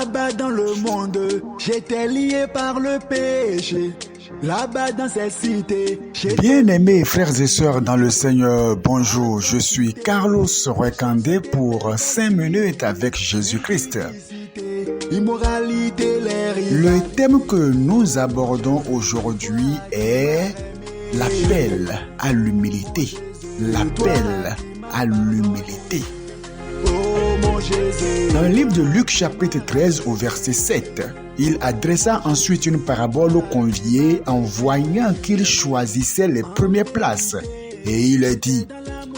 Là-bas dans le monde, j'étais lié par le péché. Là-bas dans cette cité, Bien-aimés frères et sœurs dans le Seigneur, bonjour, je suis Carlos Rekandé pour 5 minutes avec Jésus-Christ. Immoralité, Le thème que nous abordons aujourd'hui est l'appel à l'humilité. L'appel à l'humilité. Dans le livre de Luc chapitre 13 au verset 7, il adressa ensuite une parabole aux conviés en voyant qu'ils choisissaient les premières places. Et il dit,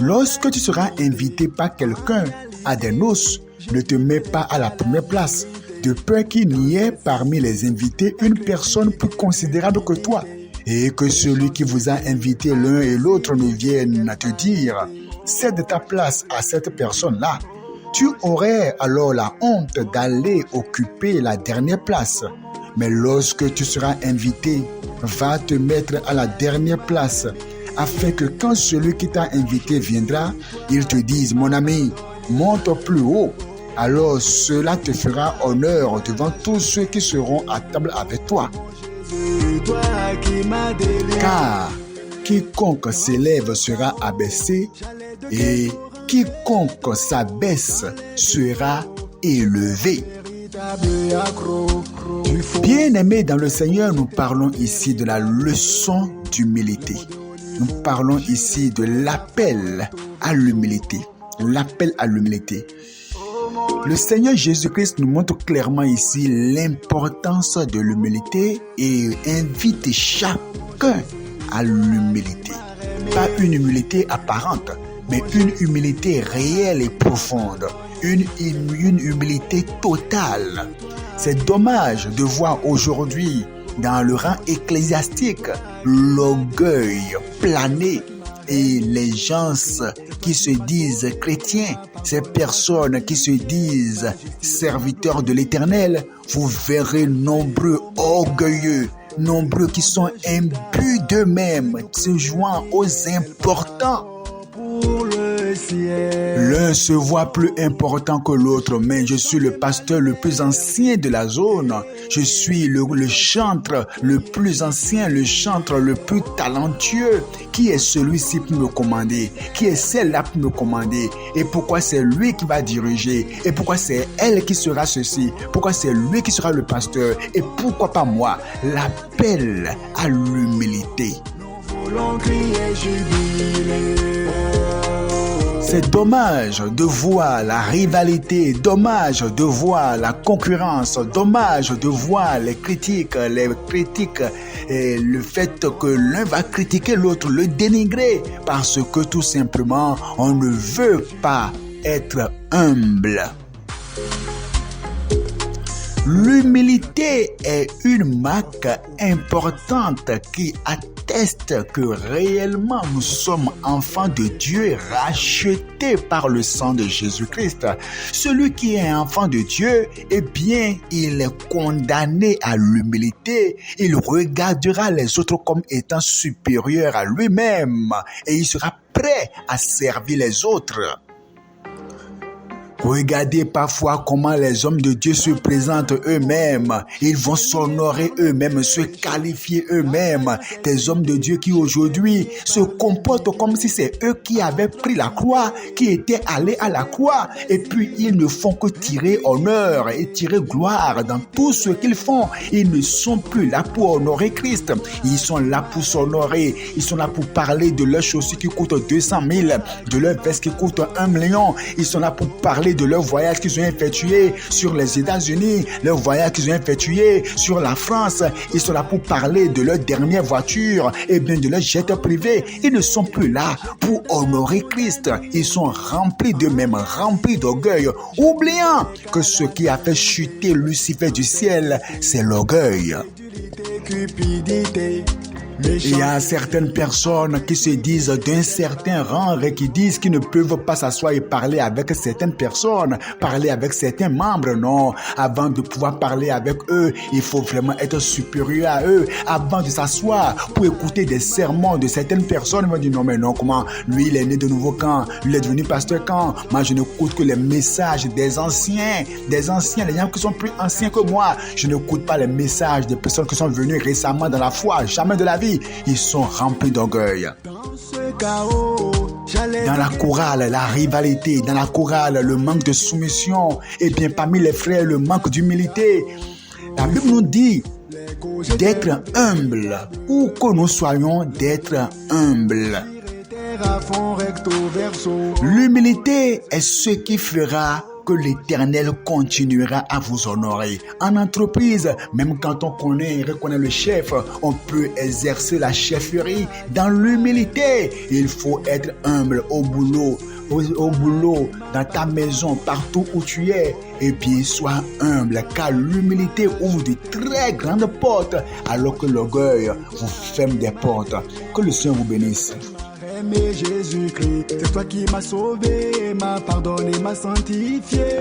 lorsque tu seras invité par quelqu'un à des noces, ne te mets pas à la première place, de peur qu'il n'y ait parmi les invités une personne plus considérable que toi, et que celui qui vous a invité l'un et l'autre ne vienne à te dire, cède ta place à cette personne-là. Tu aurais alors la honte d'aller occuper la dernière place. Mais lorsque tu seras invité, va te mettre à la dernière place, afin que quand celui qui t'a invité viendra, il te dise, mon ami, monte plus haut. Alors cela te fera honneur devant tous ceux qui seront à table avec toi. Car quiconque s'élève sera abaissé et quiconque s'abaisse sera élevé. Bien-aimés dans le Seigneur, nous parlons ici de la leçon d'humilité. Nous parlons ici de l'appel à l'humilité. L'appel à l'humilité. Le Seigneur Jésus-Christ nous montre clairement ici l'importance de l'humilité et invite chacun à l'humilité. Pas une humilité apparente, mais une humilité réelle et profonde, une humilité totale. C'est dommage de voir aujourd'hui, dans le rang ecclésiastique, l'orgueil planer et les gens qui se disent chrétiens, ces personnes qui se disent serviteurs de l'Éternel, vous verrez nombreux orgueilleux, nombreux qui sont imbus d'eux-mêmes, se joignant aux importants. L'un se voit plus important que l'autre, mais je suis le pasteur le plus ancien de la zone. Je suis le chantre le plus ancien, le chantre le plus talentueux. Qui est celui-ci pour me commander? Qui est celle-là pour me commander? Et pourquoi c'est lui qui va diriger? Et pourquoi c'est elle qui sera ceci? Pourquoi c'est lui qui sera le pasteur? Et pourquoi pas moi? L'appel à l'humilité. C'est dommage de voir la rivalité, dommage de voir la concurrence, dommage de voir les critiques et le fait que l'un va critiquer l'autre, le dénigrer, parce que tout simplement, on ne veut pas être humble. L'humilité est une marque importante qui atteste que réellement nous sommes enfants de Dieu rachetés par le sang de Jésus-Christ. Celui qui est enfant de Dieu, eh bien, il est condamné à l'humilité. Il regardera les autres comme étant supérieurs à lui-même et il sera prêt à servir les autres. Regardez parfois comment les hommes de Dieu se présentent eux-mêmes. Ils vont s'honorer eux-mêmes, se qualifier eux-mêmes. Des hommes de Dieu qui aujourd'hui se comportent comme si c'est eux qui avaient pris la croix, qui étaient allés à la croix. Et puis ils ne font que tirer honneur et tirer gloire dans tout ce qu'ils font. Ils ne sont plus là pour honorer Christ. Ils sont là pour s'honorer. Ils sont là pour parler de leurs chaussures qui coûtent 200 000, de leurs vestes qui coûtent 1 million. Ils sont là pour parler de leur voyage qu'ils ont effectué sur les États-Unis, leur voyage qu'ils ont effectué sur la France. Ils sont là pour parler de leur dernière voiture et bien de leur jet privé. Ils ne sont plus là pour honorer Christ. Ils sont remplis d'eux-mêmes, remplis d'orgueil, oubliant que ce qui a fait chuter Lucifer du ciel, c'est l'orgueil. Il y a certaines personnes qui se disent d'un certain rang et qui disent qu'ils ne peuvent pas s'asseoir et parler avec certaines personnes, parler avec certains membres. Non, avant de pouvoir parler avec eux, il faut vraiment être supérieur à eux. Avant de s'asseoir pour écouter des sermons de certaines personnes, ils vont dire non mais non, comment? Lui il est né de nouveau quand? Lui il est devenu pasteur quand? Moi je n'écoute que les messages des anciens, les gens qui sont plus anciens que moi. Je n'écoute pas les messages des personnes qui sont venues récemment dans la foi, jamais de la vie. Ils sont remplis d'orgueil. Dans la chorale, la rivalité. Dans la chorale, le manque de soumission. Et bien parmi les frères, le manque d'humilité. La Bible nous dit d'être humble. Où que nous soyons, d'être humble. L'humilité est ce qui fera que l'Éternel continuera à vous honorer. En entreprise, même quand on connaît et reconnaît le chef, on peut exercer la chefferie dans l'humilité. Il faut être humble au boulot, dans ta maison, partout où tu es. Et puis, sois humble, car l'humilité ouvre de très grandes portes, alors que l'orgueil vous ferme des portes. Que le Seigneur vous bénisse. Jésus-Christ, c'est toi qui m'as sauvé, m'a pardonné, m'a sanctifié.